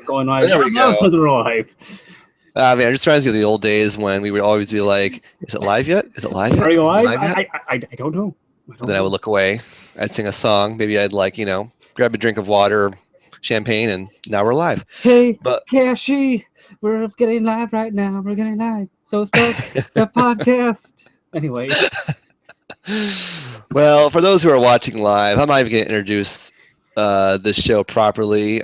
Going live. There we go. Doesn't roll hype. Man, I'm just trying to see the old days when we would always be like, "Is it live yet? Is it live yet? Are you live? Yet?" I don't know. Then I would look away. I'd sing a song. Maybe I'd grab a drink of water, champagne, and now we're live. Hey, Kashy, we're getting live right now. We're getting live. So start the podcast. Anyway. Well, for those who are watching live, I'm not even going to introduce this show properly.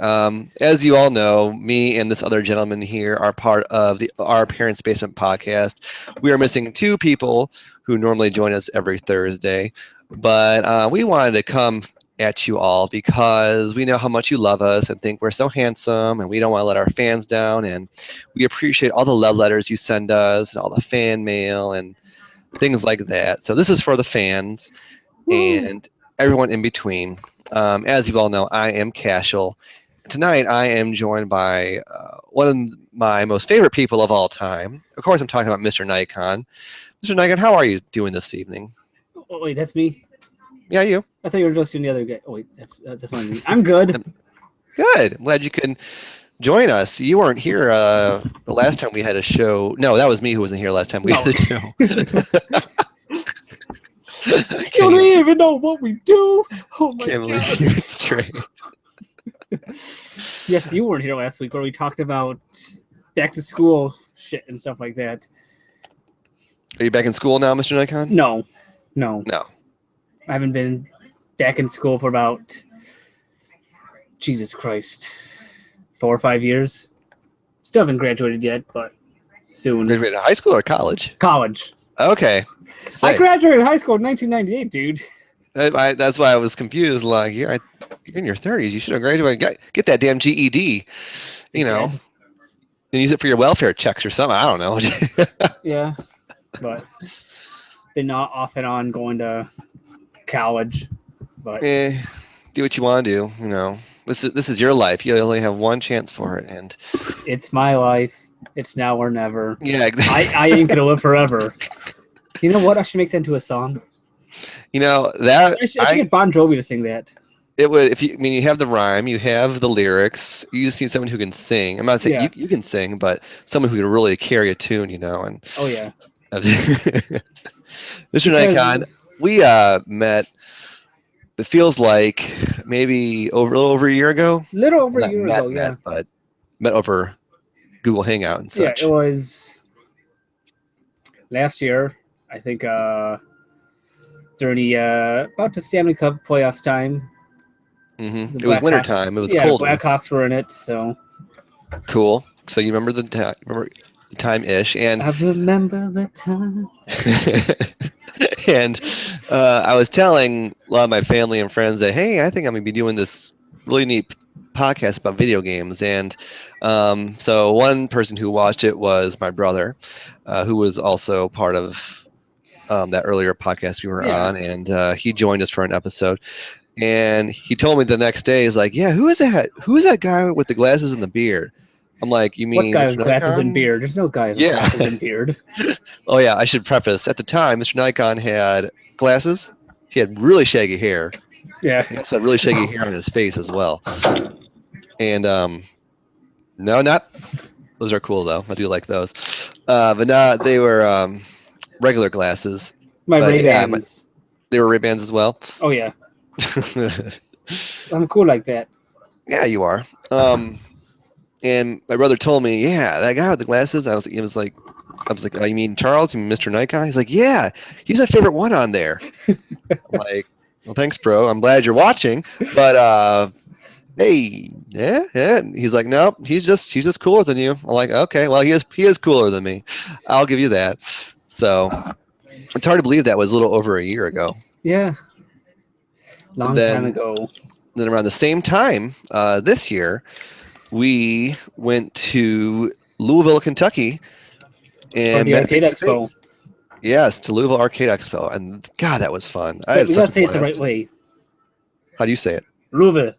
As you all know, me and this other gentleman here are part of our Parents' Basement podcast. We are missing two people who normally join us every Thursday, but we wanted to come at you all because we know how much you love us and think we're so handsome, and we don't want to let our fans down, and we appreciate all the love letters you send us and all the fan mail and things like that. So this is for the fans and everyone in between. As you all know, I am Kashy. Tonight I am joined by one of my most favorite people of all time. Of course, I'm talking about MrNikon. MrNikon, how are you doing this evening? Oh, wait, that's me? Yeah, you. I thought you were just the other guy. Oh, wait, that's not me. I'm good. Good. I'm glad you could join us. You weren't here the last time we had a show. No, that was me who wasn't here last time we had a show. You don't even know what we do. Oh my Can't God. believe you straight. Yes, you weren't here last week where we talked about back to school shit and stuff like that. Are you back in school now, MrNikon? No. I haven't been back in school for about, Jesus Christ, 4 or 5 years. Still haven't graduated yet, but soon. Graduated high school or college? College. Okay. I graduated high school in 1998, dude. That's why I was confused. Like, you're in your 30s. You should have graduated. Get that damn GED. And use it for your welfare checks or something. I don't know. Yeah, but been off and on going to college. But do what you want to do. This is your life. You only have one chance for it, and it's my life. It's now or never. Yeah, exactly. I ain't gonna live forever. You know what? I should make that into a song. That I should get Bon Jovi to sing that. It would. You have the rhyme, you have the lyrics. You just need someone who can sing. I'm not saying you can sing, but someone who can really carry a tune. And oh yeah. MrNikon, we met. It feels like maybe a little over a year ago. Little over a year ago, yeah. But met over Google Hangout and such. Yeah, it was last year. I think during the about the Stanley Cup playoffs time. Mm-hmm. It was winter time. It was cold. The Blackhawks were in it, so cool. So you remember the time-ish, and I remember the time. And I was telling a lot of my family and friends that, hey, I think I'm gonna be doing this really neat podcast about video games. And so one person who watched it was my brother, who was also part of that earlier podcast we were on, and he joined us for an episode. And he told me the next day, he's like, yeah, who is that? Who is that guy with the glasses and the beard? I'm like, you mean what guy with glasses and beard? There's no guy with glasses and beard. Oh yeah, I should preface. At the time, MrNikon had glasses. He had really shaggy hair. Yeah. He also had really shaggy hair on his face as well. And those are cool though. I do like those. But not they were regular glasses. My Ray-Bans. They were Ray-Bans as well. Oh yeah. I'm cool like that. Yeah, you are. And my brother told me, yeah, that guy with the glasses. I was like, oh, you mean Charles? You mean Mr. He's like, yeah, he's my favorite one on there. I'm like, well, thanks, bro. I'm glad you're watching. But hey, yeah. He's like, nope, he's just cooler than you. I'm like, okay, well, he is cooler than me. I'll give you that. So it's hard to believe that was a little over a year ago. Yeah. Long time ago. Then around the same time this year, we went to Louisville, Kentucky, and the Arcade Expo. Yes, to Louisville Arcade Expo, and God, that was fun. You gotta say it the right way. How do you say it? Louisville.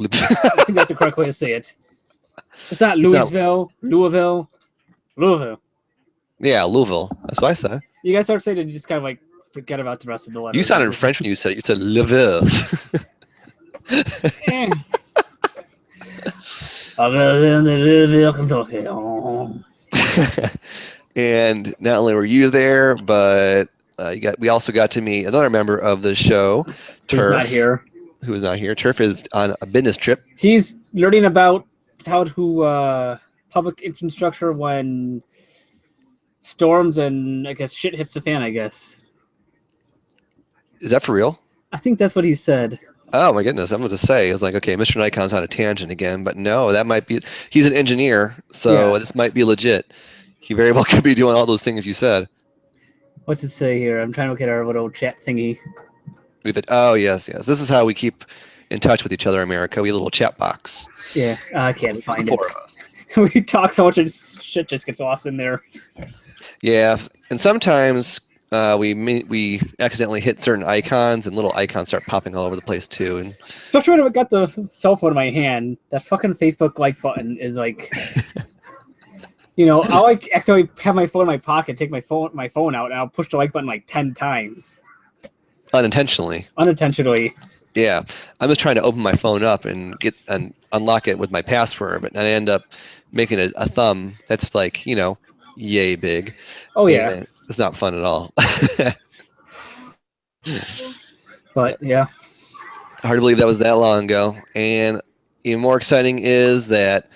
I think that's the correct way to say it. It's not Louisville, Louisville. Yeah, Louisville. That's what I said. You guys start saying it, you just kind of like forget about the rest of the letters. You sounded French when you said it. You said Louisville. And not only were you there, but we also got to meet another member of the show, Turf. Who's not here. Who is not here. Turf is on a business trip. He's learning about how to public infrastructure when storms and I guess shit hits the fan, I guess. Is that for real? I think that's what he said. Oh my goodness, I'm going to say, it's like, okay, MrNikon's on a tangent again, but no, that might be, he's an engineer, so this might be legit. He very well could be doing all those things you said. What's it say here? I'm trying to look at our little chat thingy. Oh, yes. This is how we keep in touch with each other in America. We have a little chat box. Yeah, I can't find it. We talk so much and shit just gets lost in there. Yeah, and sometimes we accidentally hit certain icons, and little icons start popping all over the place too. And especially when I got the cell phone in my hand, that fucking Facebook like button is like, I'll like accidentally have my phone in my pocket, take my phone out, and I'll push the like button like 10 times. Unintentionally. Yeah, I'm just trying to open my phone up and unlock it with my password, but I end up making a thumb that's like, yay big. Oh yeah. And it's not fun at all. But yeah. Hard to believe that was that long ago. And even more exciting is that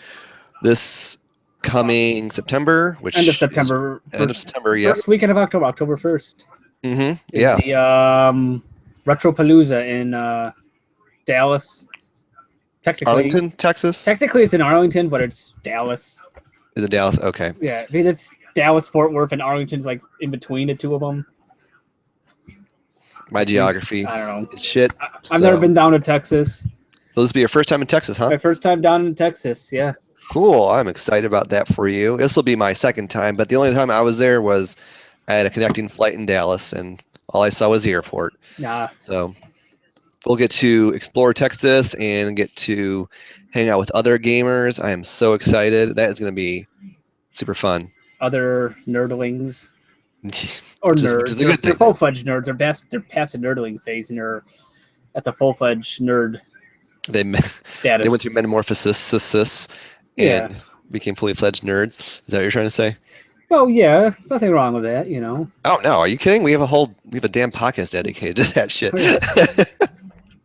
this coming September, which end of September, first weekend of October 1st. Mm-hmm. Yeah. The Retropalooza in Dallas. Technically, Arlington, Texas? Technically, it's in Arlington, but it's Dallas. Is it Dallas? Okay. Yeah, because it's Dallas, Fort Worth, and Arlington's like in between the two of them. My geography. I don't know. It's shit. I've never been down to Texas. So this will be your first time in Texas, huh? My first time down in Texas, yeah. Cool. I'm excited about that for you. This will be my second time, but the only time I was there was I had a connecting flight in Dallas, and all I saw was the airport. Yeah. So we'll get to explore Texas and get to hang out with other gamers. I am so excited. That is going to be super fun. Other nerdlings. Or nerds. They're full-fledged nerds. They're past the nerdling phase, and they're at the full-fledged nerd status. They went through metamorphosis and became fully fledged nerds. Is that what you're trying to say? Oh yeah, there's nothing wrong with that, Oh no, are you kidding? We have a damn podcast dedicated to that shit.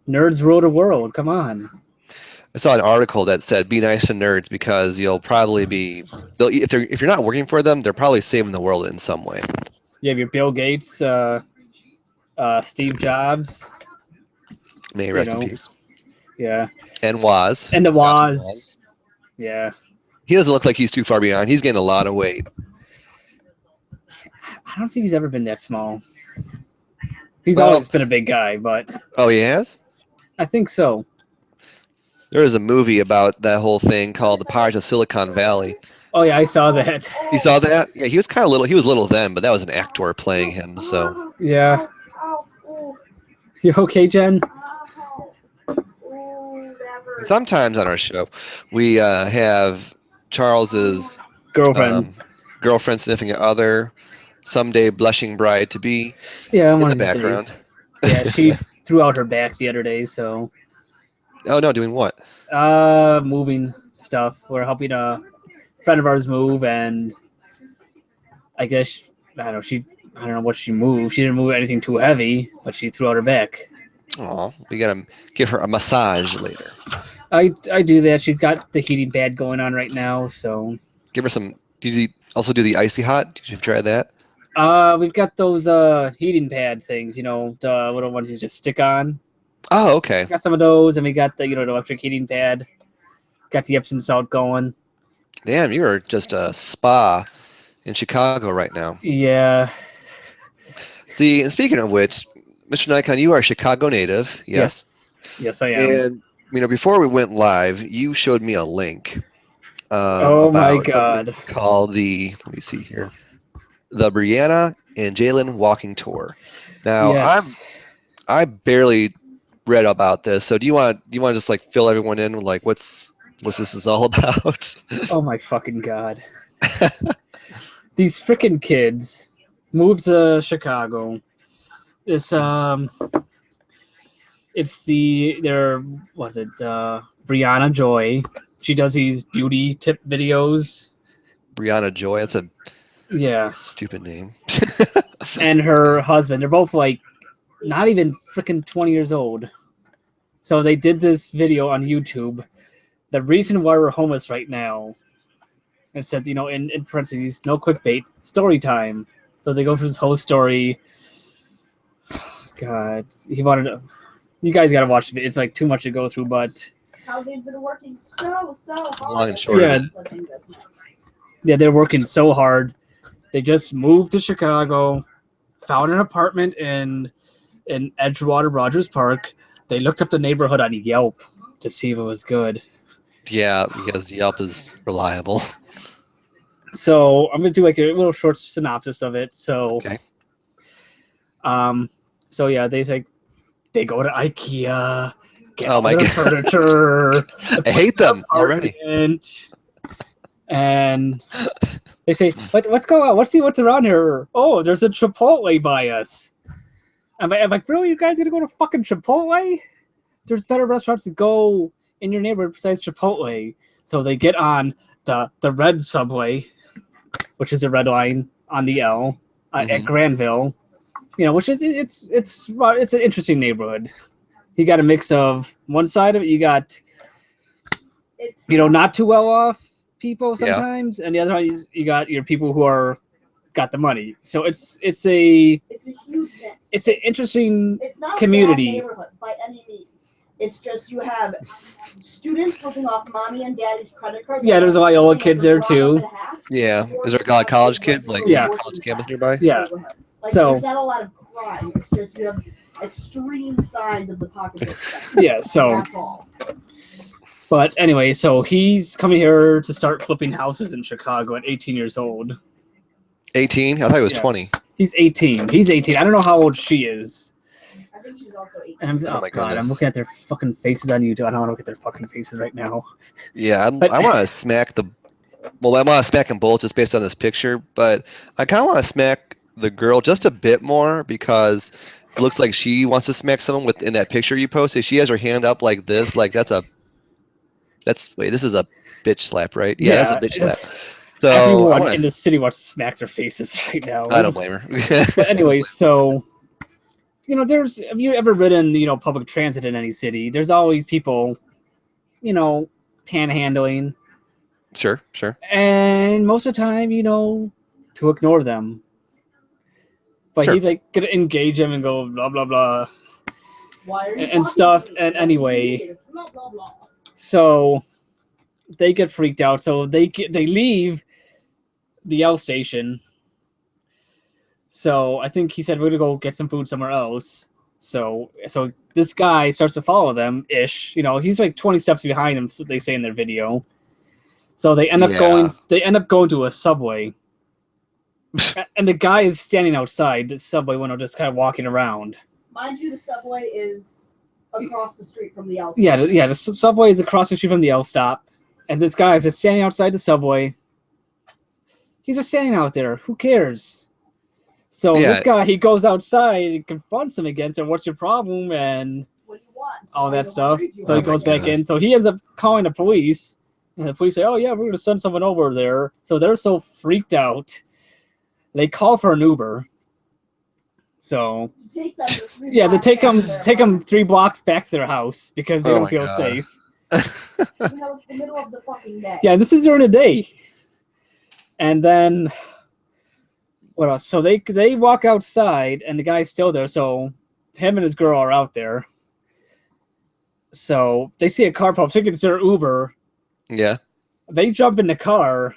Nerds rule the world. Come on. I saw an article that said, "Be nice to nerds because you'll probably be if you're not working for them, they're probably saving the world in some way." You have your Bill Gates, Steve Jobs. May he rest in peace. Yeah. And Woz. And the Woz. Yeah. He doesn't look like he's too far behind. He's gaining a lot of weight. I don't think he's ever been that small. He's always been a big guy, but... Oh, he has? I think so. There was a movie about that whole thing called The Pirates of Silicon Valley. Oh, yeah, I saw that. You saw that? Yeah, he was kind of little. He was little then, but that was an actor playing him, so... Yeah. You okay, Jen? Sometimes on our show, we have Charles's girlfriend, significant other, someday blushing bride-to-be in the background. Yeah, she threw out her back the other day, so... Oh, no, doing what? Moving stuff. We're helping a friend of ours move, and I guess, I don't know what she moved. She didn't move anything too heavy, but she threw out her back. Oh, we gotta give her a massage later. I do that. She's got the heating pad going on right now, so... Give her some... Did you also do the icy hot? Did you try that? We've got those heating pad things, the little ones you just stick on. Oh, okay. Got some of those, and we got the the electric heating pad. Got the Epsom salt going. Damn, you are just a spa in Chicago right now. Yeah. See, and speaking of which, MrNikon, you are a Chicago native, yes? Yes, I am. And before we went live, you showed me a link. Oh my God! Called let me see here, the Brianna and Jalen walking tour. Now, yes. I barely read about this, so do you want to just like fill everyone in with like what's this is all about? Oh my fucking God! These freaking kids moved to Chicago. It's Brianna Joy, She does these beauty tip videos. Brianna Joy. That's a stupid name. And her husband. They're both like not even freaking 20 years old. So they did this video on YouTube. The reason why we're homeless right now. And said, in parentheses, no clickbait, story time. So they go through this whole story. God, he wanted to. You guys got to watch it. It's like too much to go through, but. How they've been working so hard. Long and short. Yeah, they're working so hard. They just moved to Chicago, found an apartment in Edgewater Rogers Park. They looked up the neighborhood on Yelp to see if it was good. Yeah, because Yelp is reliable. So I'm gonna do like a little short synopsis of it. So, okay. So yeah, they go to IKEA, get all the furniture. I hate them already. And they say, "Let's go out. What's around here? Oh, there's a Chipotle by us." I'm like, really? You guys gonna go to fucking Chipotle? There's better restaurants to go in your neighborhood besides Chipotle. So they get on the red subway, which is a red line on the L at Granville, which is it's an interesting neighborhood. You got a mix of one side of it, you got not too well off people sometimes, and the other one you got your people who got the money. So it's a huge mix. It's an interesting community. It's not a bad neighborhood by any means. It's just you have students living off mommy and daddy's credit card. Yeah, there's a lot of old kids there too. Yeah, is there a lot of college kids college campus nearby? Yeah, so there's not a lot of crime. It's just you have extreme signs of the pocketbook. Yeah, so that's all. But anyway, so he's coming here to start flipping houses in Chicago at 18 years old. 18? I thought he was 20. He's 18. He's 18. I don't know how old she is. I think she's also 18. And oh my God, goodness. I'm looking at their fucking faces on YouTube. I don't want to look at their fucking faces right now. Yeah, I want to smack I want to smack them both just based on this picture, but I kind of want to smack the girl just a bit more because it looks like she wants to smack someone within that picture you posted. She has her hand up like this, like this is a bitch slap, right? Yeah, that's a bitch slap. So everyone in the city wants to smack their faces right now. I don't blame her. But anyway, so have you ever ridden, public transit in any city? There's always people, panhandling. Sure. And most of the time, to ignore them. But he's like gonna engage them and go blah blah blah. Why are you and stuff. And anyway, blah, blah, blah. So they get freaked out. So they leave the L station. So I think he said we're gonna go get some food somewhere else. So this guy starts to follow them ish. He's like 20 steps behind them. So they say in their video. So they end up going. They end up going to a Subway. And the guy is standing outside the Subway window, just kind of walking around. Mind you, the Subway is across the street from the L stop. Yeah, the Subway is across the street from the L stop. And this guy is just standing outside the Subway. He's just standing out there. Who cares? So this guy, he goes outside and confronts him again. So what's your problem? And what do you want? all that stuff. So he goes back in. So he ends up calling the police. And the police say, oh, yeah, we're going to send someone over there. So they're so freaked out. They call for an Uber. So they take them 3 blocks back to their house because they don't feel safe. In the middle of the fucking day. Yeah, this is during the day. And then what else? So they walk outside and the guy's still there. So him and his girl are out there. So they see a car pop, thinking it's their Uber. Yeah. They jump in the car.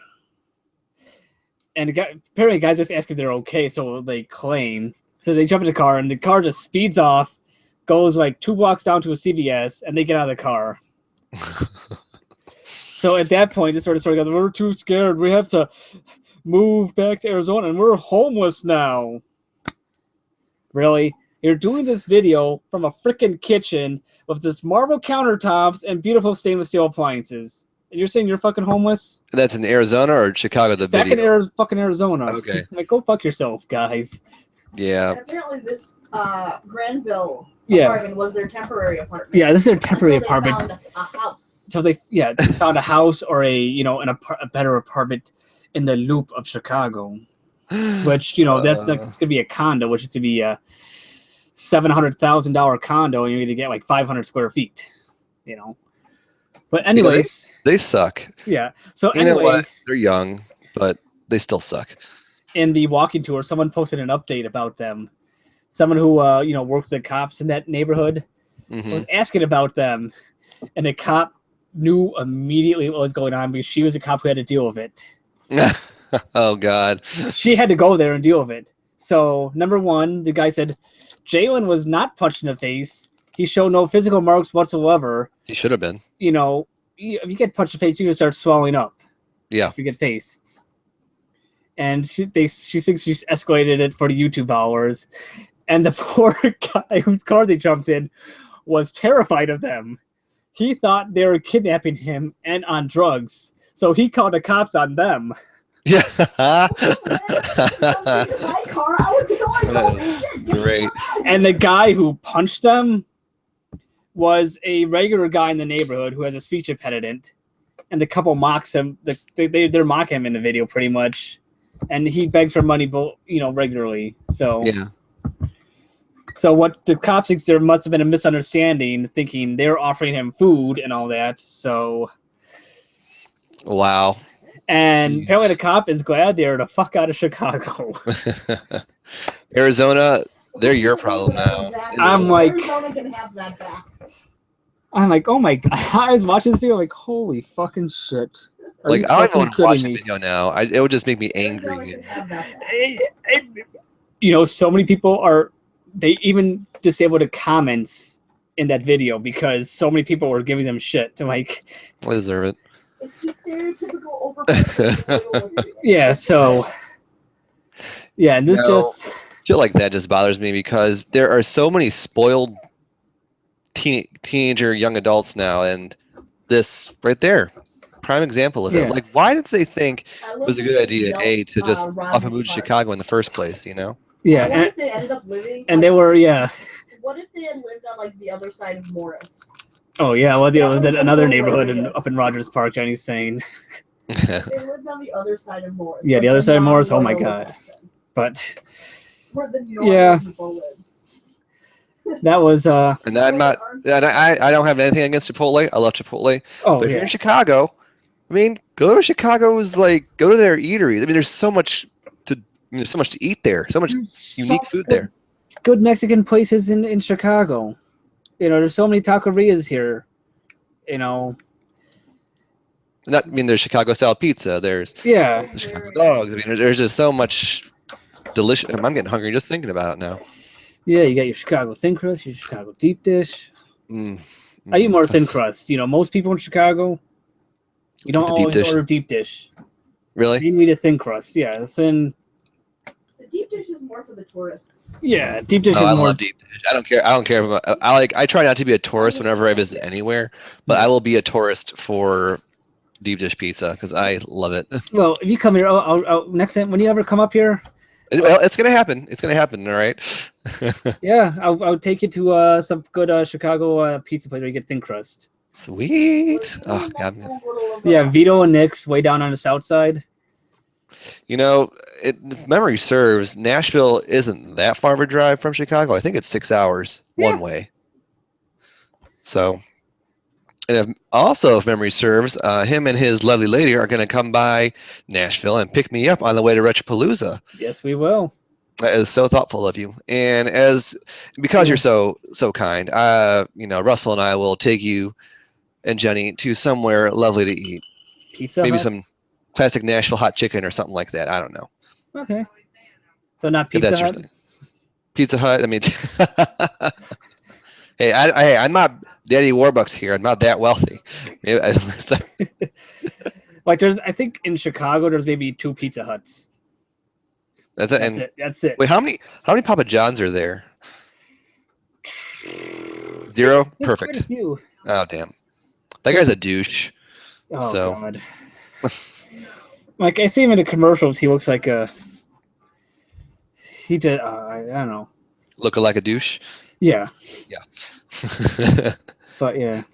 And apparently the guys just ask if they're okay, so they claim. So they jump in the car, and the car just speeds off, goes like 2 blocks down to a CVS, and they get out of the car. So at that point, this sort of story goes, we're too scared. We have to move back to Arizona, and we're homeless now. Really? You're doing this video from a freaking kitchen with this marble countertops and beautiful stainless steel appliances. And you're saying you're fucking homeless? That's in Arizona or Chicago, the video? Back in fucking Arizona. Okay. Like, go fuck yourself, guys. Yeah. And apparently this Granville apartment was their temporary apartment. Yeah, this is their temporary apartment. They found a house. So they found a house or a better apartment in the loop of Chicago, which that's gonna be a condo, which is to be a $700,000 condo, and you're gonna get like 500 square feet. But anyways, they suck. Yeah. So anyway, know what? They're young, but they still suck. In the walking tour, someone posted an update about them. Someone who works the cops in that neighborhood was asking about them, and the cop knew immediately what was going on because she was a cop who had to deal with it. Oh God. She had to go there and deal with it. So number one, the guy said Jalen was not punched in the face. He showed no physical marks whatsoever. He should have been. If you get punched in the face, you can start swelling up. Yeah. If you get face. And she thinks she's escalated it for the YouTube hours. And the poor guy whose car they jumped in was terrified of them. He thought they were kidnapping him and on drugs. So he called the cops on them. Yeah. Great. And the guy who punched them was a regular guy in the neighborhood who has a speech impediment. And the couple mocks him. They're mocking him in the video pretty much. And he begs for money, regularly. So yeah. So what the cops think, there must have been a misunderstanding, thinking they were offering him food and all that. So wow. And apparently the cop is glad they're the fuck out of Chicago. Arizona, they're your problem now. I'm like, Arizona can have that back. Oh my God. I was watching this video, like, holy fucking shit. Like, I don't want to watch the video now. It would just make me angry. So many people they even disabled the comments in that video because so many people were giving them shit. To like, I deserve it. It's the stereotypical overprotective. Yeah, so yeah, and shit like that just bothers me because there are so many spoiled teenager young adults now, and this right there, prime example of it. Like, why did they think it was a good idea to just up and move to Chicago in the first place? Yeah, what if they ended up living? And they were What if they had lived on like the other side of Morris? Oh yeah, well, another neighborhood up in Rogers Park. Johnny's saying. They lived on the other side of Morris. Yeah, the other side of Morris. Oh my God! But where the normal people live. That was And I'm not. And I don't have anything against Chipotle. I love Chipotle. Oh, but if you're in Chicago, I mean, go to Chicago's go to their eateries. I mean, there's so much to eat there. So much unique food there. Good Mexican places in Chicago. There's so many taquerias here. There's Chicago style pizza. There's the Chicago dogs. I mean, there's just so much delicious. I'm getting hungry just thinking about it now. Yeah, you got your Chicago thin crust, your Chicago deep dish. I eat more thin crust. Most people in Chicago, you don't always order deep dish. Really? You need a thin crust. Yeah, the thin. The deep dish is more for the tourists. Yeah, deep dish is I more. love deep dish. I don't care. I try not to be a tourist whenever I visit anywhere, but I will be a tourist for deep dish pizza because I love it. Well, if you come here, next time when you ever come up here. Well, it's gonna happen. It's gonna happen. All right. Yeah, I'll take you to some good Chicago pizza place where you get thin crust. Sweet. Oh God. Yeah, Vito and Nick's way down on the south side. If memory serves, Nashville isn't that far of a drive from Chicago. I think it's 6 hours one way. So, and if memory serves, him and his lovely lady are going to come by Nashville and pick me up on the way to Retropalooza. Yes, we will. That is so thoughtful of you. And because you're so kind, Russell and I will take you and Jenny to somewhere lovely to eat. Pizza Maybe Hut? some classic Nashville hot chicken or something like that. I don't know. Okay. So not Pizza Hut? Pizza Hut. I mean, hey, I'm not Daddy Warbucks here. I'm not that wealthy. I think in Chicago there's maybe 2 Pizza Huts. That's it. That's it. Wait, how many Papa John's are there? 0? There's Perfect. quite a few. Oh damn, that guy's a douche. Oh so. God. I see him in the commercials. He looks like he did. I don't know. Looking like a douche. Yeah. Yeah. But yeah.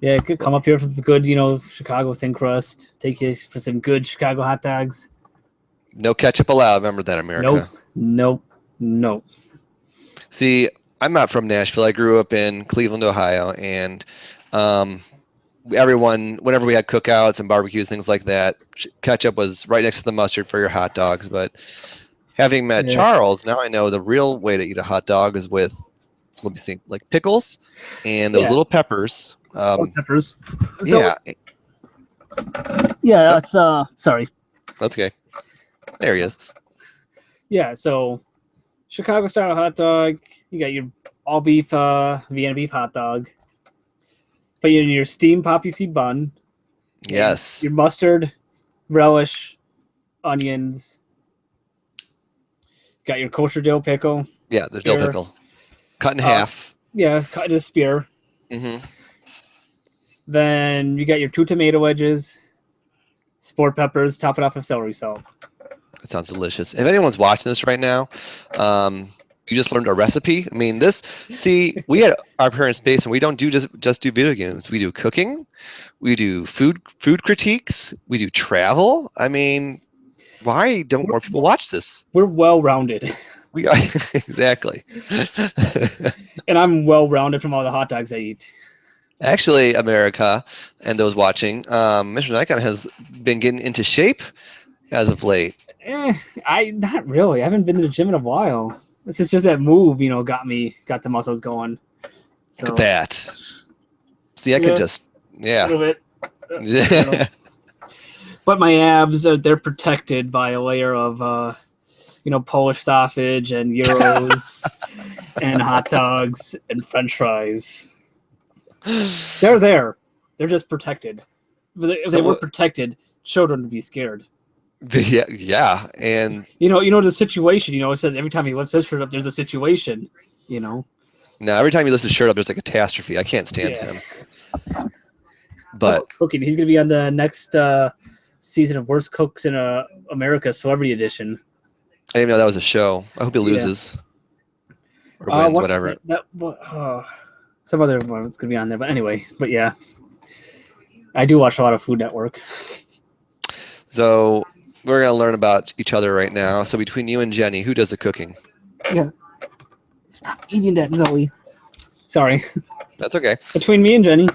Yeah, could come up here for the good, Chicago thin crust. Take you for some good Chicago hot dogs. No ketchup allowed. Remember that, America. Nope. See, I'm not from Nashville. I grew up in Cleveland, Ohio, and everyone, whenever we had cookouts and barbecues, things like that, ketchup was right next to the mustard for your hot dogs. But having met Charles, now I know the real way to eat a hot dog is with, let me think, like pickles and those little peppers. Peppers. Yeah. Yeah, that's sorry. That's okay. There he is. Yeah, so Chicago style hot dog. You got your all beef Vienna beef hot dog. But in your steamed poppy seed bun. Yes. Your mustard, relish, onions. Got your kosher dill pickle. Yeah, the dill pickle. Cut in half. Yeah, cut in a spear. Mm-hmm. Then you got your 2 tomato wedges, sport peppers, top it off with celery salt. That sounds delicious. If anyone's watching this right now, you just learned a recipe. I mean, we had our parents' basement. We don't just do video games. We do cooking. We do food critiques. We do travel. I mean, why don't more people watch this? We're well-rounded. We are exactly. And I'm well-rounded from all the hot dogs I eat. Actually, America and those watching, MrNikon has been getting into shape as of late. Not really. I haven't been to the gym in a while. This is just that move, got the muscles going. So, look at that. See, I could just, a little bit. But my abs, they're protected by a layer of, Polish sausage and gyros and hot dogs and French fries. They're there. They're just protected. If they weren't protected, children would be scared. Yeah, and the situation. It says every time he lifts his shirt up, there's a situation. No, every time he lifts his shirt up, there's a catastrophe. I can't stand him. But cooking, he's gonna be on the next season of Worst Cooks in America Celebrity Edition. I didn't know that was a show. I hope he loses or wins, whatever. Some other one's gonna be on there, but anyway. But yeah, I do watch a lot of Food Network. So we're gonna learn about each other right now. So between you and Jenny, who does the cooking? Yeah. Stop eating that, Zoe. Sorry. That's okay. Between me and Jenny,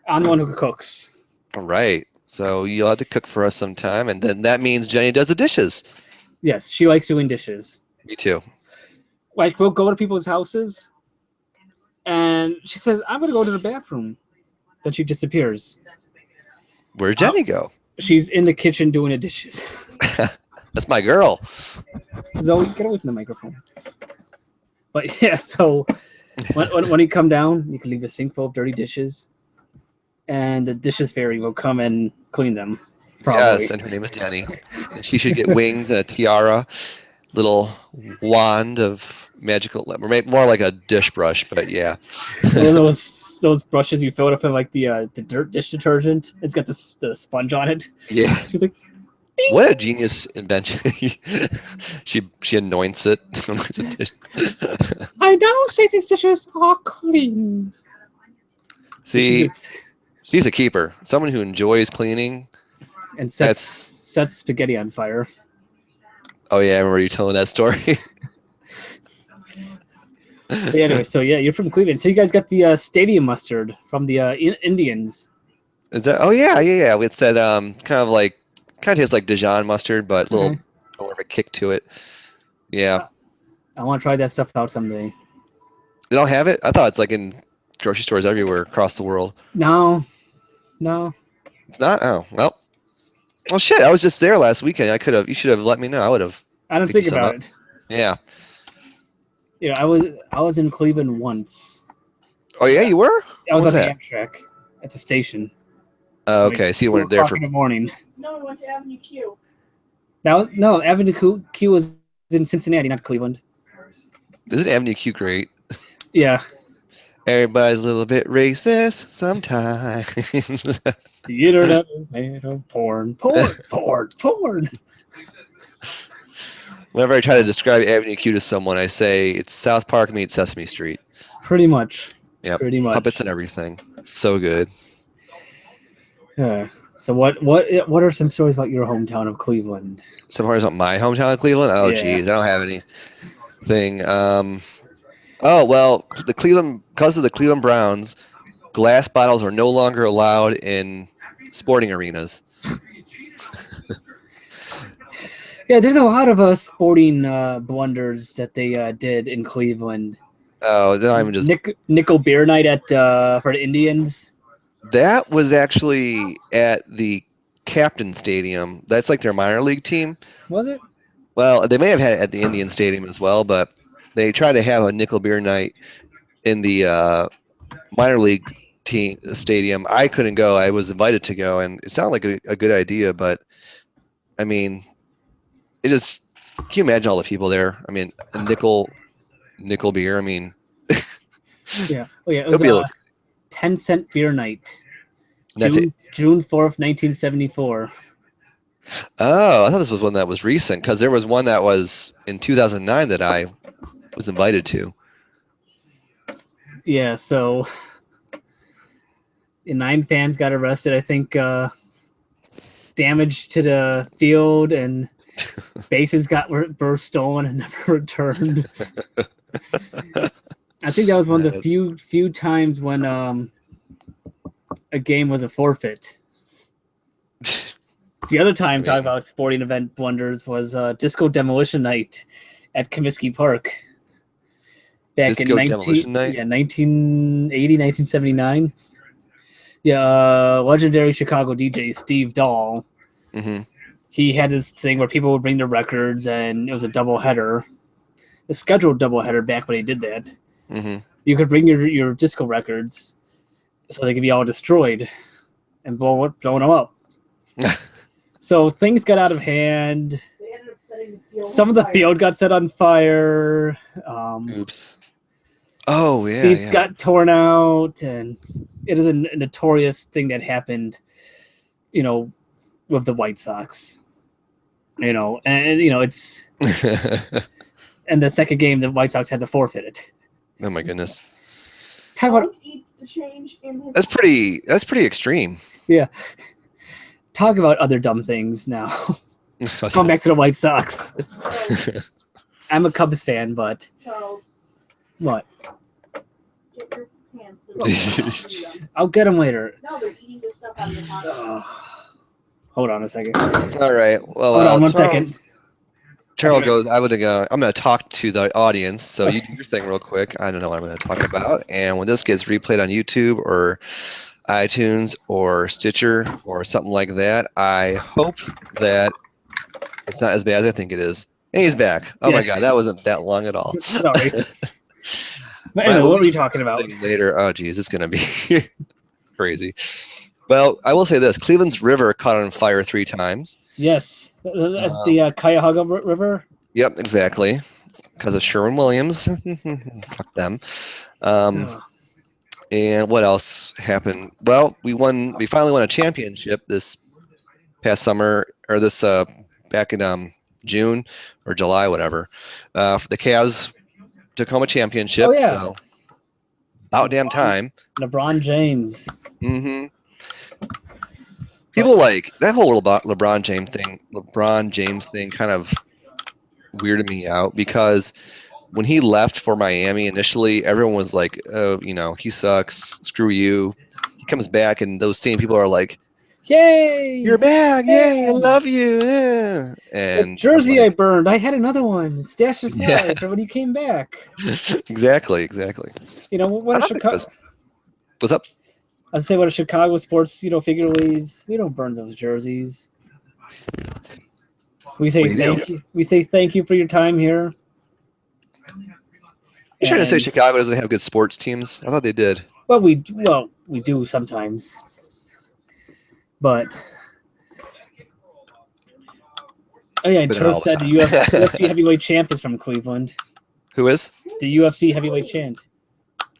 I'm the one who cooks. All right. So you'll have to cook for us sometime, and then that means Jenny does the dishes. Yes, she likes doing dishes. Me too. Like, we'll go to people's houses, and she says, I'm going to go to the bathroom. Then she disappears. Where'd Jenny go? She's in the kitchen doing the dishes. That's my girl. Zoe, get away from the microphone. But yeah, so when you come down, you can leave a sink full of dirty dishes, and the dishes fairy will come and clean them. Probably. Yes, and her name is Jenny. And she should get wings and a tiara, little wand of magical, more like a dish brush, but yeah. those brushes you fill it up with like the dish detergent. It's got the sponge on it. Yeah. She's like, bing! What a genius invention. she anoints it. I now say these dishes are clean. See, she's a keeper. Someone who enjoys cleaning. And sets spaghetti on fire. Oh yeah, I remember you telling that story. But anyway, so yeah, you're from Cleveland. So you guys got the stadium mustard from the Indians. Is that? Oh yeah. It's that kind of tastes like Dijon mustard, but a little more of a kick to it. Yeah. I want to try that stuff out someday. They don't have it? I thought it's like in grocery stores everywhere across the world. No. It's not? Oh, well. Oh shit! I was just there last weekend. You should have let me know. I would have. I don't think about it. Yeah. I was in Cleveland once. Oh yeah, you were? I was on the Amtrak at the station. Oh, okay. So you weren't there for in the morning. No, we went to Avenue Q. No, Avenue Q was in Cincinnati, not Cleveland. Isn't Avenue Q great? Yeah. Everybody's a little bit racist sometimes. The internet is made of porn. Whenever I try to describe Avenue Q to someone, I say it's South Park meets Sesame Street. Pretty much. Yeah, pretty much. puppets and everything. So good. So what are some stories about your hometown of Cleveland? Some stories about my hometown of Cleveland? Oh, Yeah. geez, I don't have anything. Oh, well, because of the Cleveland Browns, glass bottles are no longer allowed in sporting arenas. Yeah, there's a lot of sporting blunders that they did in Cleveland. Oh, they're not even just... Nickel beer night at for the Indians. That was actually at the Captain Stadium. That's like their minor league team. Was it? Well, they may have had it at the Indian Stadium as well, but they tried to have a nickel beer night in the minor league team stadium. I couldn't go. I was invited to go, and it sounded like a good idea, but I mean, it just... Can you imagine all the people there? I mean, a nickel beer. I mean, yeah. Oh yeah, it was a 10-cent beer night. That's it. June 4th, 1974. Oh, I thought this was one that was recent, because there was one that was in 2009 that I was invited to. Yeah, so 9 fans got arrested. I think damage to the field and bases were stolen and never returned. I think that was one of the few times when a game was a forfeit. The other time, talking about sporting event blunders, was Disco Demolition Night at Comiskey Park. Back in 1980, 1979. Yeah, legendary Chicago DJ Steve Dahl. Mm-hmm. He had this thing where people would bring their records, and it was a doubleheader, a scheduled doubleheader back when he did that. Mm-hmm. You could bring your disco records so they could be all destroyed and blowing them up. So things got out of hand. Some of the field got set on fire. Oops. Oh, yeah. Seats got torn out, and it is a notorious thing that happened, with the White Sox. And it's and the second game the White Sox had to forfeit it. Oh my goodness. Talk about That's pretty extreme. Yeah. Talk about other dumb things now. Going back to the White Sox. I'm a Cubs fan, but Charles, what? get your pants. I'll get them later. No, they're eating the stuff out of your pocket. Hold on a second. All right. Well, hold on one second. Charles goes, I'm going to talk to the audience, so you do your thing real quick. I don't know what I'm going to talk about. And when this gets replayed on YouTube or iTunes or Stitcher or something like that, I hope that it's not as bad as I think it is. And he's back. Oh my God, that wasn't that long at all. Sorry. But anyway, what were you talking about? Later. Oh, geez, it's going to be crazy. Well, I will say this. Cleveland's river caught on fire 3 times. Yes. The Cuyahoga River? Yep, exactly. Because of Sherwin-Williams. Fuck them. And what else happened? Well, we finally won a championship this past summer, or this back in June or July, whatever. For the Cavs took home a championship. Oh, yeah. So about damn time. LeBron James. Mm-hmm. People like that whole LeBron James thing kind of weirded me out, because when he left for Miami initially, everyone was like, oh, he sucks, screw you. He comes back, and those same people are like, yay, you're back, yay, I love you. Yeah. And the jersey I burned, I had another one stashed aside for when he came back. Exactly. What a Chicago. What's up? I'd say what a Chicago sports, figure leaves. We don't burn those jerseys. We say thank you. We say thank you for your time here. You trying to say Chicago doesn't have good sports teams? I thought they did. Well, we do sometimes, but oh yeah, Turk said the UFC heavyweight champ is from Cleveland. Who is? The UFC heavyweight champ.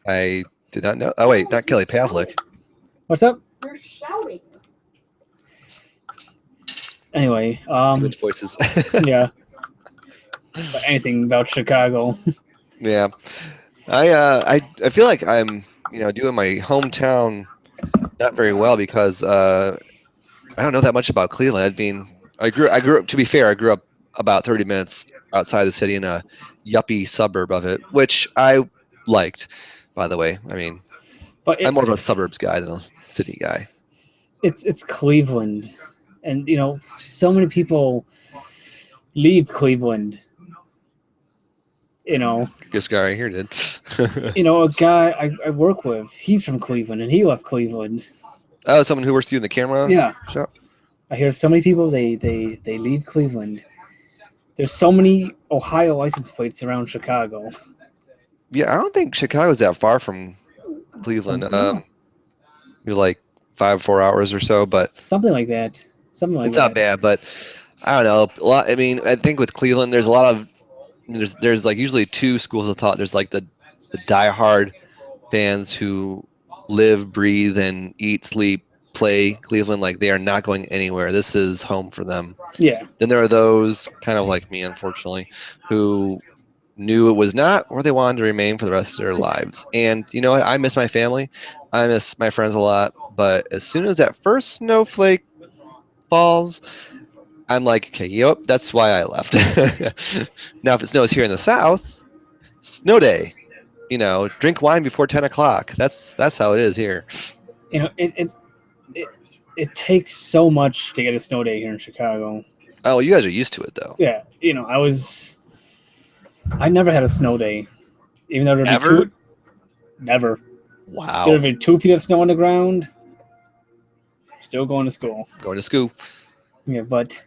I did not know. Oh wait, not Kelly Pavlik. What's up? You're shouting. Anyway, Too much voices. Yeah. But anything about Chicago. Yeah, I feel like I'm doing my hometown not very well because I don't know that much about Cleveland. I mean, I grew up. To be fair, I grew up about 30 minutes outside the city in a yuppie suburb of it, which I liked. By the way, I mean, But I'm more of a suburbs guy than a city guy. It's Cleveland, and so many people leave Cleveland. This guy right here did. A guy I work with, he's from Cleveland, and he left Cleveland. Oh, someone who works with you in the camera Yeah. shop? I hear so many people they leave Cleveland. There's so many Ohio license plates around Chicago. Yeah, I don't think Chicago's that far from Cleveland. Maybe like 4 hours or so, but something like that. It's not bad, but I don't know. I mean, I think with Cleveland, there's a lot of there's like usually two schools of thought. There's like the diehard fans who live, breathe, and eat, sleep, play Cleveland like they are not going anywhere. This is home for them. Yeah. Then there are those kind of like me, unfortunately, who knew it was not or they wanted to remain for the rest of their lives. And you know what? I miss my family. I miss my friends a lot. But as soon as that first snowflake falls, I'm like, okay, yep, that's why I left. Now, if it snows here in the South, snow day. Drink wine before 10 o'clock. That's how it is here. It takes so much to get a snow day here in Chicago. Oh, you guys are used to it, though. Yeah, I never had a snow day, even though there'd be Ever? Never. Wow. There'd be 2 feet of snow on the ground. Still going to school. Going to school. Yeah, but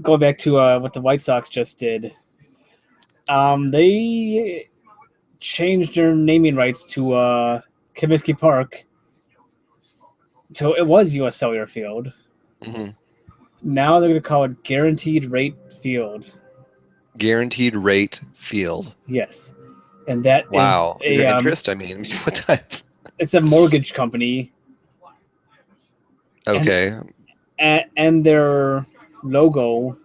going back to what the White Sox just did, they changed their naming rights to Comiskey Park. So it was U.S. Cellular Field. Mm-hmm. Now they're going to call it Guaranteed Rate Field. Guaranteed Rate Field. Yes. And that wow. is there interest? I mean, what type? It's a mortgage company. Okay. And their logo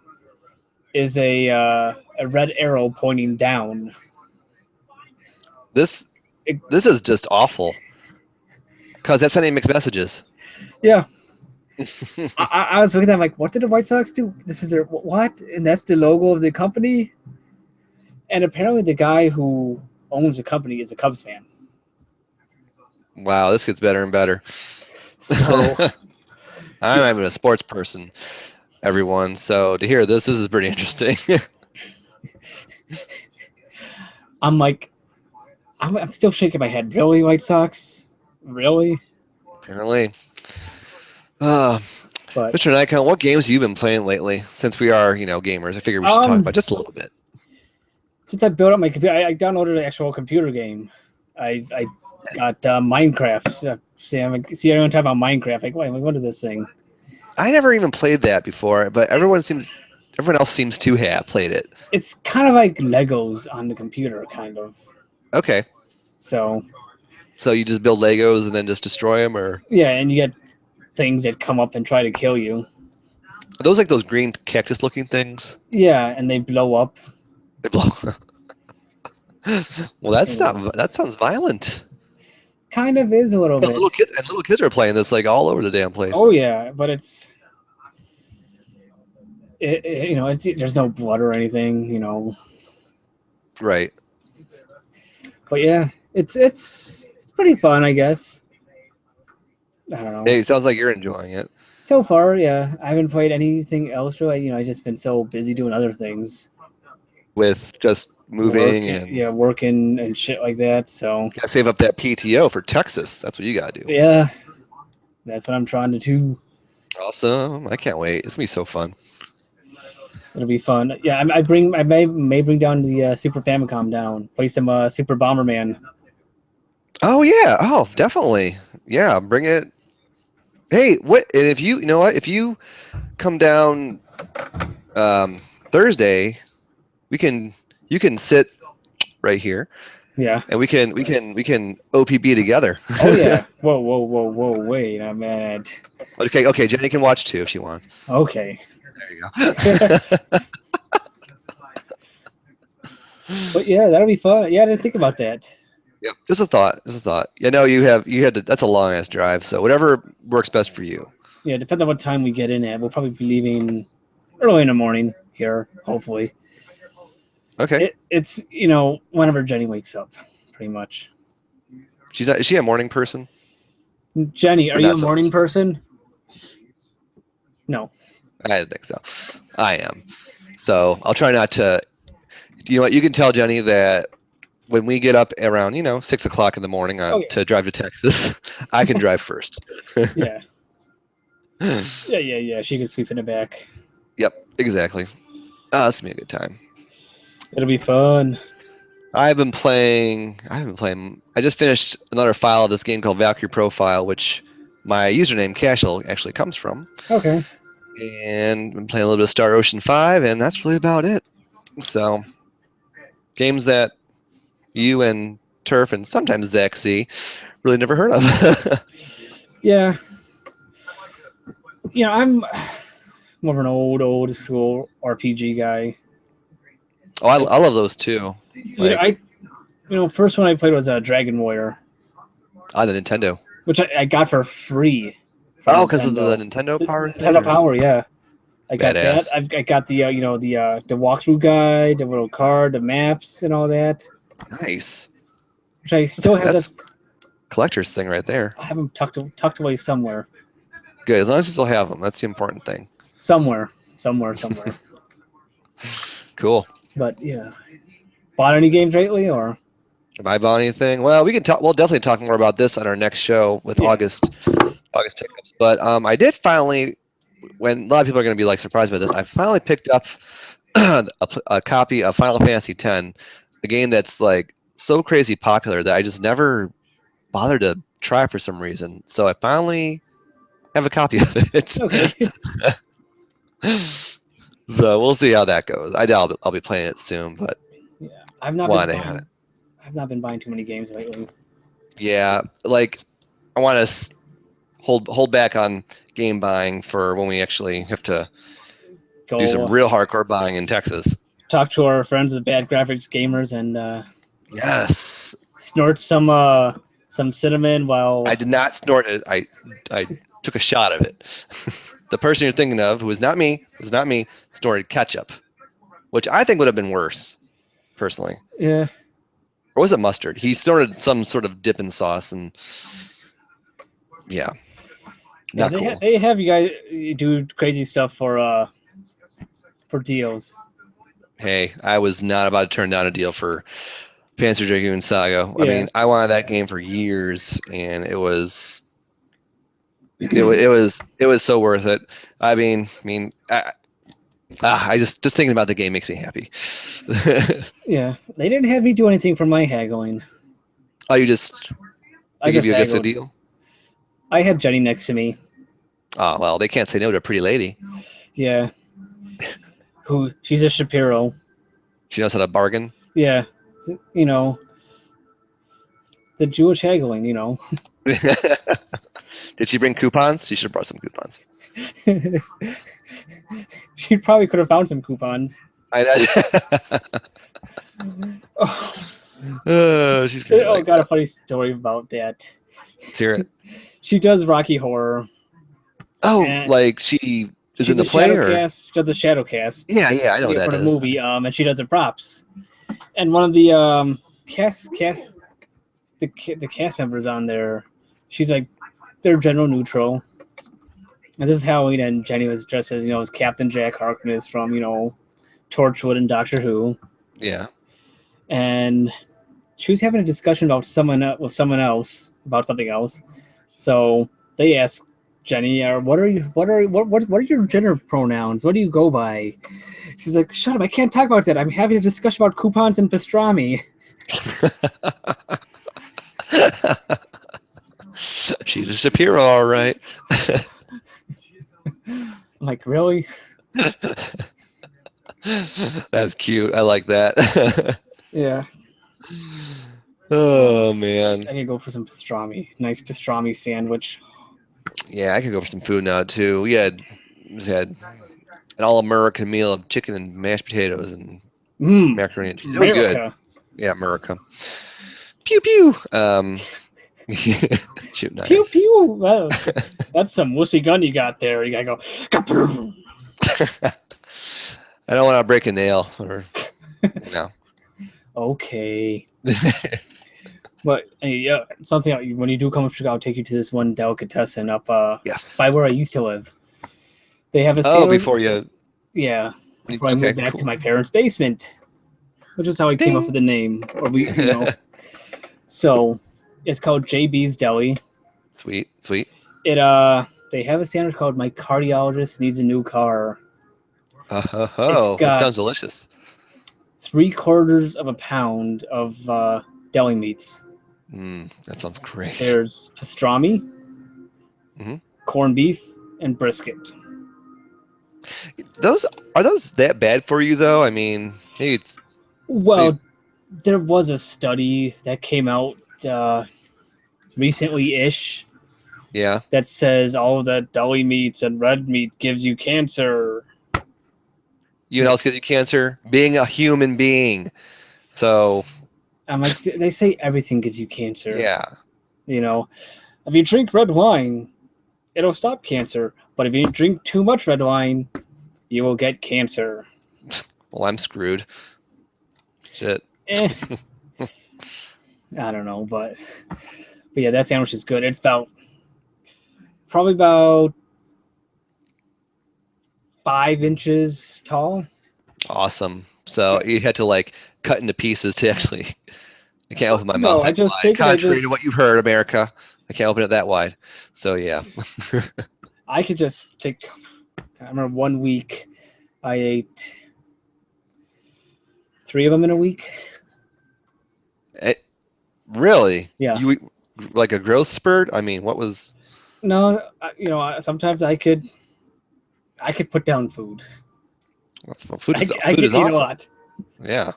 is a red arrow pointing down. This is just awful. Because that's sending mixed messages. Yeah. I was looking at that, like, what did the White Sox do? This is their what? And that's the logo of the company? And apparently the guy who owns the company is a Cubs fan. Wow, this gets better and better. So I'm not even a sports person, everyone. So to hear this is pretty interesting. I'm like, I'm still shaking my head. Really, White Sox? Really? Apparently. MrNikon, what games have you been playing lately? Since we are, gamers, I figured we should talk about just a little bit. Since I built up my computer, I downloaded an actual computer game. I got Minecraft. See everyone talk about Minecraft. Like, wait, what is this thing? I never even played that before, but everyone else seems to have played it. It's kind of like Legos on the computer, kind of. Okay. So you just build Legos and then just destroy them, or? Yeah, and you get things that come up and try to kill you. Are those like those green cactus-looking things? Yeah, and they blow up. They blow. Well, that sounds violent. Kind of is a little bit. Little kids are playing this like all over the damn place. Oh yeah, but there's no blood or anything, Right. But yeah, it's pretty fun, I guess. I don't know. Hey, it sounds like you're enjoying it. So far, yeah. I haven't played anything else really. I just been so busy doing other things. With just moving working and shit like that. So gotta save up that PTO for Texas. That's what you gotta do. Yeah, that's what I'm trying to do. Awesome! I can't wait. It's gonna be so fun. It'll be fun. Yeah, I may bring down the Super Famicom down. Play some Super Bomberman. Oh yeah! Oh, definitely. Yeah, bring it. Hey, what? And if if you come down Thursday, you can sit right here. Yeah. And we can OPB together. Oh yeah. Whoa, wait a minute. Okay, Jenny can watch too if she wants. Okay. There you go. But yeah, that'll be fun. Yeah, I didn't think about that. Yep. Just a thought. Yeah, no, you had to. That's a long ass drive. So whatever works best for you. Yeah, depending on what time we get in at, we'll probably be leaving early in the morning here, hopefully. Okay. It's whenever Jenny wakes up, pretty much. Is she a morning person? Jenny, are you a morning person? No. I didn't think so. I am. So I'll try not to. You know what? You can tell Jenny that when we get up around 6 o'clock in the morning to drive to Texas, I can drive first. Yeah. Yeah. She can sleep in the back. Yep. Exactly. This will be a good time. It'll be fun. I haven't been playing. I just finished another file of this game called Valkyrie Profile, which my username Kashy actually comes from. Okay. And been playing a little bit of Star Ocean 5, and that's really about it. So, games that you and Turf and sometimes Zach C really never heard of. Yeah. I'm more of an old school RPG guy. Oh, I love those too. First one I played was Dragon Warrior. On the Nintendo. Which I got for free. Oh, because of the Nintendo Power? Nintendo Power, yeah. I got Badass. that. I got the the walkthrough guide, the little card, the maps, and all that. Nice. Which I still have this collector's thing right there. I have them tucked away somewhere. Good, as long as you still have them. That's the important thing. Somewhere. Cool. But yeah, bought any games lately, or have I bought anything? Well, we can talk. We'll definitely talk more about this on our next show with August pickups. But I did finally. When a lot of people are going to be surprised by this, I finally picked up a copy of Final Fantasy X, a game that's so crazy popular that I just never bothered to try for some reason. So I finally have a copy of it. Okay. So we'll see how that goes. I doubt I'll be playing it soon, but yeah, I've not been buying too many games lately. Yeah, I want to hold back on game buying for when we actually have to do some real hardcore buying in Texas. Talk to our friends at Bad Graphics Gamers and yes, snort some cinnamon while I did not snort it. I took a shot of it. The person you're thinking of, who is not me, snorted ketchup, which I think would have been worse, personally. Yeah. Or was it mustard? He snorted some sort of dipping sauce, and yeah, not cool. They have you guys do crazy stuff for deals. Hey, I was not about to turn down a deal for Panzer Dragoon Saga. I mean, I wanted that game for years, and it was so worth it. I just thinking about the game makes me happy. Yeah, they didn't have me do anything for my haggling. Oh, they give you a deal? I had Jenny next to me. Oh, well, they can't say no to a pretty lady. Yeah. She's a Shapiro. She knows how to bargain? Yeah. The Jewish haggling, Did she bring coupons? She should have brought some coupons. She probably could have found some coupons. I know. She's great. Oh, got a funny story about that. Let's hear it. She does Rocky Horror. Oh, she is in the play, or she does a shadow cast. Yeah, I know that for is. the movie. And she does the props. And one of the cast members on there, she's they're general neutral. And this is Halloween, and Jenny was dressed as as Captain Jack Harkness from Torchwood and Doctor Who. Yeah. And she was having a discussion with someone else about something else. So they asked Jenny, what are your gender pronouns? What do you go by? She's like, shut up, I can't talk about that. I'm having a discussion about coupons and pastrami. She's a Shapiro, all right. I'm like, really? That's cute. I like that. Yeah. Oh, man. I could go for some pastrami. Nice pastrami sandwich. Yeah, I could go for some food now, too. We had an all-American meal of chicken and mashed potatoes and macaroni and cheese. It was good. Yeah, America. Pew pew. Shooting Pew pew. Wow. That's some wussy gun you got there. You gotta go. Kaboom. I don't want to break a nail or no. Okay. But yeah, something when you do come up to Chicago, I'll take you to this one delicatessen up yes, by where I used to live. They have a before you. Yeah, before I moved back to my parents' basement, which is how I came up with the name. Or So it's called JB's Deli. Sweet. It they have a sandwich called My Cardiologist Needs a New Car. That sounds delicious. 3/4 of a pound of deli meats. That sounds great. There's pastrami, corned beef, and brisket. Are those that bad for you though? I mean, hey, there was a study that came out recently-ish. Yeah. That says all of that deli meats and red meat gives you cancer. You know what else gives you cancer? Being a human being. So. I'm like, they say everything gives you cancer. Yeah. If you drink red wine, it'll stop cancer. But if you drink too much red wine, you will get cancer. Well, I'm screwed. Shit. I don't know, but yeah, that sandwich is good. It's probably about 5 inches tall. Awesome. So you had to cut into pieces to actually. I can't open my mouth. I just take contrary to what you've heard, America. I can't open it that wide. So yeah. I could just take. I remember 1 week, I ate 3 of them in a week. Really? Yeah. You eat like a growth spurt? I mean, what was? No, sometimes I could put down food. Food is I awesome. eat a lot. Yeah.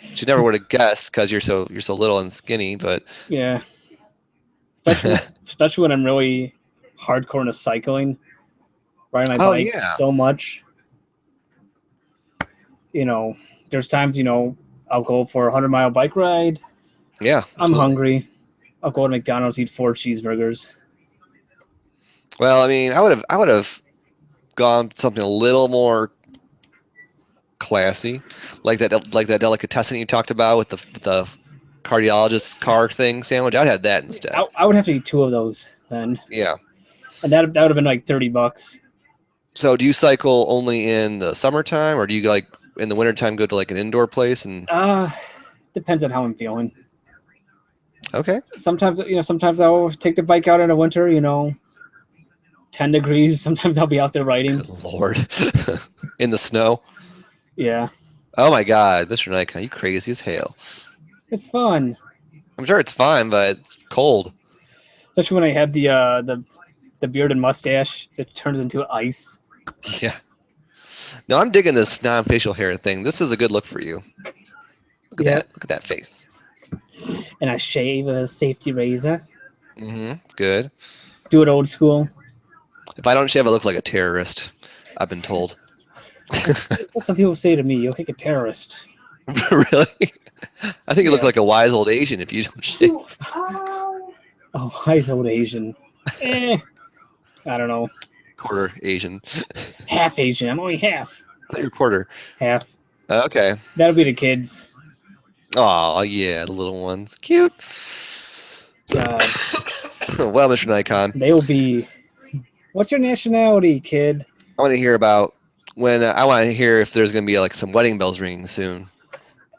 You never would have guessed because you're so little and skinny, but yeah. Especially when I'm really hardcore into cycling, riding my bike so much. There's times I'll go for a 100-mile bike ride. Yeah. I'm hungry. I'll go to McDonald's, eat 4 cheeseburgers. Well, I mean, I would have gone something a little more classy, like that delicatessen you talked about with the cardiologist car thing sandwich. I'd had that instead. I would have to eat 2 of those then. Yeah. And that would have been like $30. So do you cycle only in the summertime, or do you in the wintertime go to an indoor place? And depends on how I'm feeling. Okay. Sometimes I'll take the bike out in the winter, 10 degrees. Sometimes I'll be out there riding. Good Lord. In the snow? Yeah. Oh my God, MrNikon, you crazy as hell. It's fun. I'm sure it's fine, but it's cold. Especially when I had the beard and mustache, it turns into ice. Yeah. No, I'm digging this non-facial hair thing. This is a good look for you. Look at that. Look at that face. And I shave a safety razor. Good. Do it old school. If I don't shave, I look like a terrorist. I've been told. That's what some people say to me. You look like a terrorist. Really? I think you look like a wise old Asian if you don't shave. Oh, wise old Asian. I don't know. Quarter Asian. Half Asian. I'm only half. I thought you were quarter. Half. Okay. That'll be the kids. Oh, yeah, the little ones. Cute. God. Well, MrNikon. They will be... What's your nationality, kid? I want to hear about I want to hear if there's going to be some wedding bells ringing soon.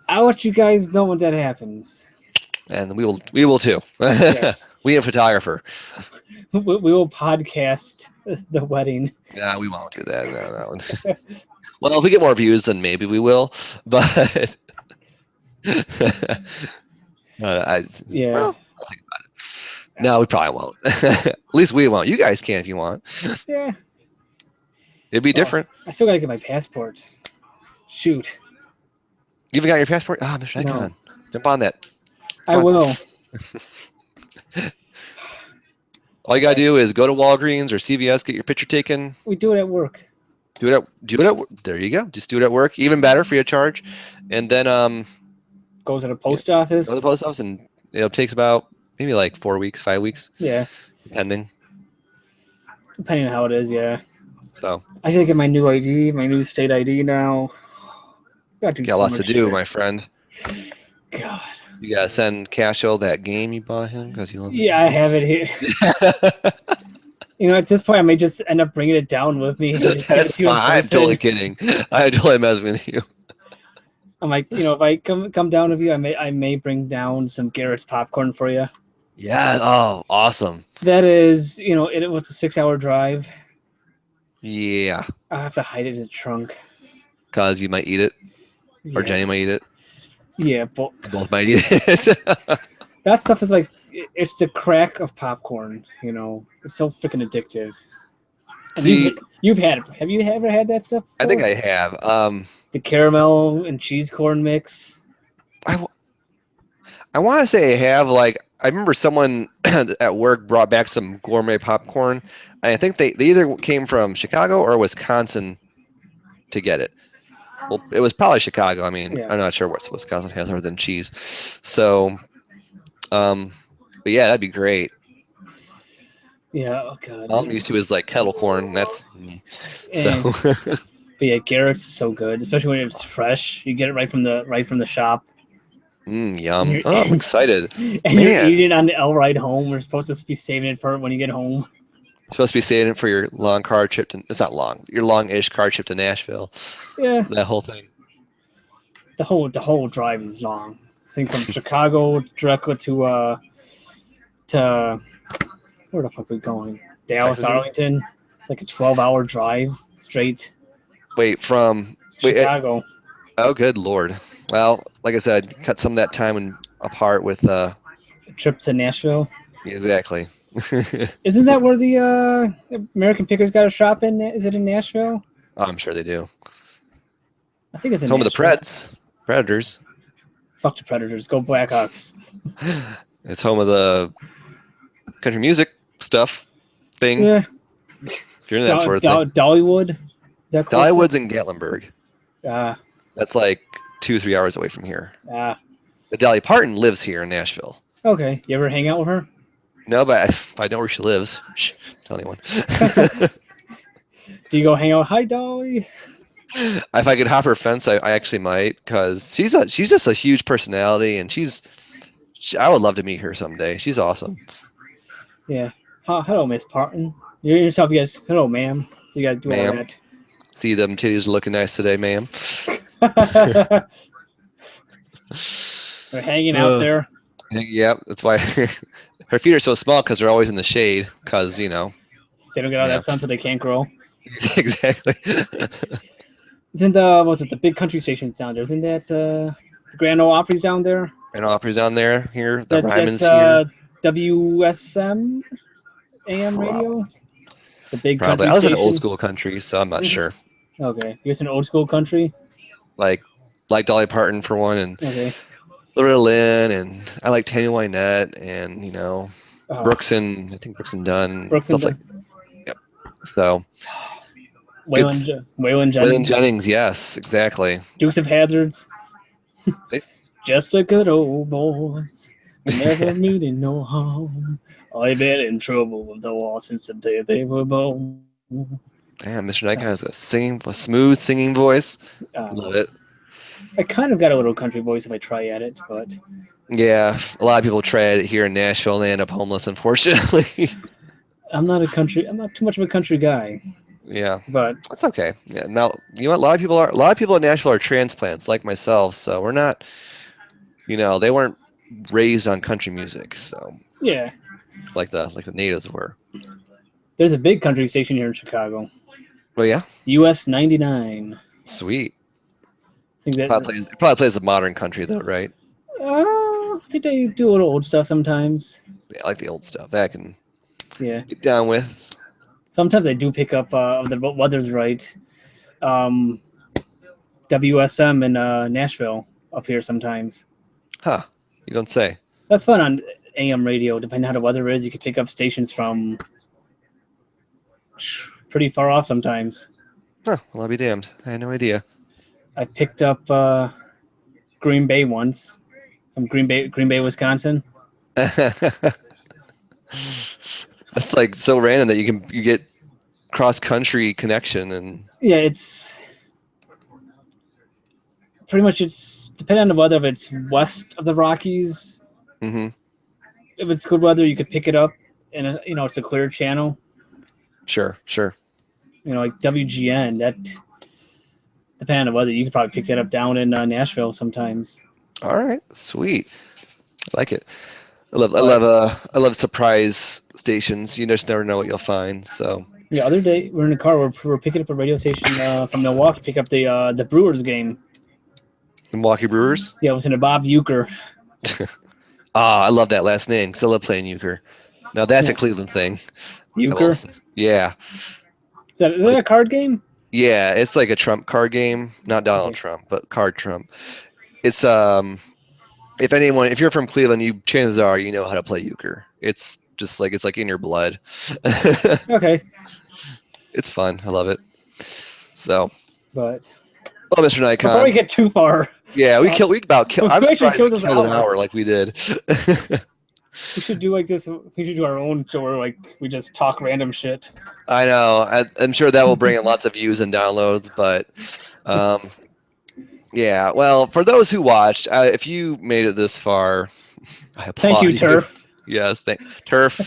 I'll let you guys know when that happens. And we will too. Yes. We have a photographer. We will podcast the wedding. No, we won't do that. No. Well, if we get more views, then maybe we will. But Yeah. Well, I'll think about it. No, we probably won't. At least we won't. You guys can if you want. Yeah. It'd be different. I still gotta get my passport. Shoot. You even got your passport? Ah, MrNikon. No. Jump on that. I will. All you gotta do is go to Walgreens or CVS, get your picture taken. We do it at work. Do it at there you go. Just do it at work. Even better, free of charge. And then Go to the post office. Go to the post office, and it takes about maybe like 4 weeks, 5 weeks. Yeah. Depending on how it is, yeah. So I gotta get my new ID, my new state ID now. Got lots to do, my friend. God. You gotta send Kashy that game you bought him because you love it. Yeah, I have it here. At this point, I may just end up bringing it down with me. That's fine. I'm totally kidding. I totally mess with you. I'm like, if I come down with you, I may bring down some Garrett's popcorn for you. Yeah. Oh, awesome. That is, it was a 6-hour drive. Yeah. I have to hide it in the trunk. Because you might eat it, or Jenny might eat it. Yeah, both might eat it. That stuff is like, it's the crack of popcorn. It's so freaking addictive. See, you've had it. Have you ever had that stuff before? I think I have. The caramel and cheese corn mix. I want to say I have. Like, I remember someone at work brought back some gourmet popcorn. And I think they either came from Chicago or Wisconsin to get it. Well, it was probably Chicago. I mean, yeah. I'm not sure what Wisconsin has other than cheese. So, but yeah, that'd be great. Yeah, oh God. All I'm used to is like kettle corn. That's so. But yeah, Garrett's so good, especially when it's fresh. You get it right from the shop. Yum! Oh, I'm excited. And you're eating it on the L ride home. We're supposed to be saving it for when you get home. Supposed to be saving it for your long car trip to. It's not long. Your long-ish car trip to Nashville. Yeah. That whole thing. The whole drive is long. I think from Chicago directly to where the fuck are we going? Dallas, Texas? Arlington. It's like a 12-hour drive straight. From Chicago. Oh, good Lord. Well, like I said, cut some of that time apart with a trip to Nashville. Exactly. Isn't that where the American Pickers got a shop in? Is it in Nashville? Oh, I'm sure they do. I think it's in home Nashville. of the Predators. Fuck the Predators. Go Blackhawks. It's home of the country music stuff thing. Yeah. If you're in that sort of thing. Dollywood? Is that close? Dollywood's in Gatlinburg. That's like 2-3 hours away from here. But Dolly Parton lives here in Nashville. Okay. You ever hang out with her? No, but I know where she lives. Shh, tell anyone. Do you go hang out? Hi, Dolly. If I could hop her fence, I actually might, because she's just a huge personality, and I would love to meet her someday. She's awesome. Yeah. Hello, Miss Parton. You're yourself, yes. Hello, ma'am. So you got to do all that. See, them titties looking nice today, ma'am. They're hanging out there. Yeah, that's why her feet are so small, because they're always in the shade, because, They don't get all that sun, so they can't grow. Exactly. Isn't the big country stations down there? Isn't that the Grand Ole Opry's down there? Grand Ole Opry's down there. Here, the Ryman's here. WSM AM radio. The big probably. Country I was station? in old school country, so I'm not sure. Okay, you guys in old school country? Like Dolly Parton for one, and Loretta Lynn, and I like Tammy Wynette, and Brooks and Dunn. Yep. So. Waylon Jennings, yes, exactly. Dukes of Hazzards. Just a good old boys, never meaning no harm. I've been in trouble with the law since the day they were born. Damn, MrNikon has a smooth singing voice. Love it. I kind of got a little country voice if I try at it, but yeah, a lot of people try it here in Nashville and they end up homeless, unfortunately. I'm not too much of a country guy. Yeah, but that's okay. Yeah, now a lot of people in Nashville are transplants like myself, so we're not. They weren't raised on country music, so yeah, like the natives were. There's a big country station here in Chicago. Oh yeah, US 99. Sweet. I think that probably plays the modern country though, right? I think they do a little old stuff sometimes. Yeah, I like the old stuff. That I can get down with. Sometimes I do pick up the weather's right. WSM in Nashville up here sometimes. Huh. You don't say. That's fun on AM radio. Depending on how the weather is, you can pick up stations from pretty far off sometimes. Huh. Well, I'll be damned. I had no idea. I picked up Green Bay once. from Green Bay, Wisconsin. That's like so random that you get cross country connection and. Yeah, it's pretty much it's depending on the weather. If it's west of the Rockies, Mm-hmm. if it's good weather, you could pick it up, and it's a clear channel. Sure. Like WGN. That depending on the weather, you could probably pick that up down in Nashville sometimes. All right, sweet. I like it. I love surprise stations. You just never know what you'll find. So. Yeah, other day we're in the car. We're picking up a radio station from Milwaukee. Pick up the Brewers game. The Milwaukee Brewers. Yeah, it was in a Bob Uecker. I love that last name. Still love playing Euchre. Now that's a Cleveland thing. Euchre? Yeah. Is that a card game? Yeah, it's like a Trump card game. Not Donald Trump, but card Trump. It's if you're from Cleveland, chances are you know how to play Euchre. It's just like it's in your blood. Okay. It's fun. I love it. So. But. Oh, Mr. Nikon. Before we get too far. Yeah, we about killed. I'm surprised we killed an hour like we did. We should do like this. We should do our own show where we just talk random shit. I know. I'm sure that will bring in lots of views and downloads, but yeah. Well, for those who watched, if you made it this far, I applaud you. Thank you, Turf. Yes, Turf.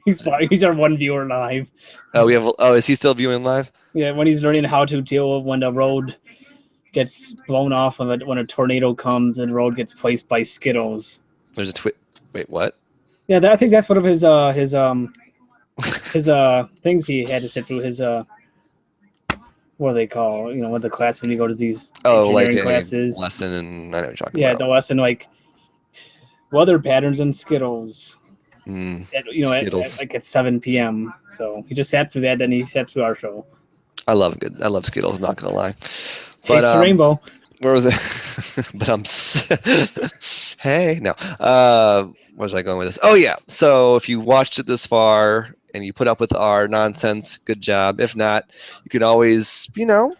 He's our one viewer live. Is he still viewing live? Yeah, when he's learning how to deal when the road gets blown off of it, when a tornado comes and the road gets placed by Skittles. There's a Wait, what? Yeah, I think that's one of his things he had to sit through. His what do they call? What the class when you go to these engineering classes. Lesson, and I know what you're talking about. Yeah, the lesson weather patterns and Skittles. Skittles. At 7 p.m. So he just sat through that, then he sat through our show. I love Skittles. I'm not gonna lie. Taste the rainbow. Where was it? But hey, no. Where was I going with this? Oh yeah. So if you watched it this far and you put up with our nonsense, good job. If not, you can always,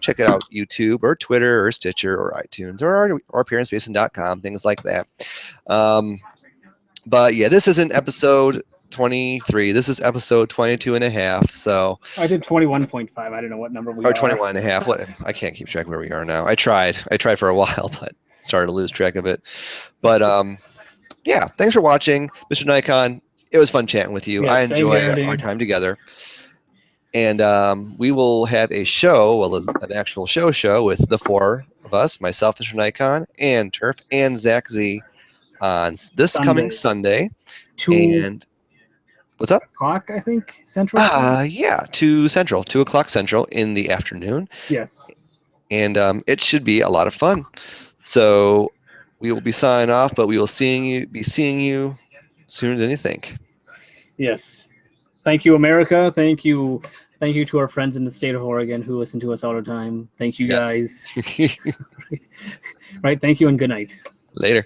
check it out, YouTube or Twitter or Stitcher or iTunes or appearancebasement.com, things like that. But yeah, this isn't episode 23. This is episode 22 and a half. So I did 21.5. I don't know what number we are. Or 21 and a half. What? I can't keep track of where we are now. I tried for a while, but started to lose track of it. But yeah, thanks for watching, Mr. Nikon. It was fun chatting with you. Yeah, I enjoy our time together. And we will have a show, an actual show with the four of us, myself, Mr. Nikon, and Turf, and Zach Z, on this coming Sunday. And what's up? O'clock, I think, Central? Yeah, 2 o'clock Central in the afternoon. Yes. And it should be a lot of fun. So we will be signing off, but we will be seeing you sooner than you think. Yes. Thank you, America. Thank you to our friends in the state of Oregon who listen to us all the time. Thank you, guys. Right. Thank you and good night. Later.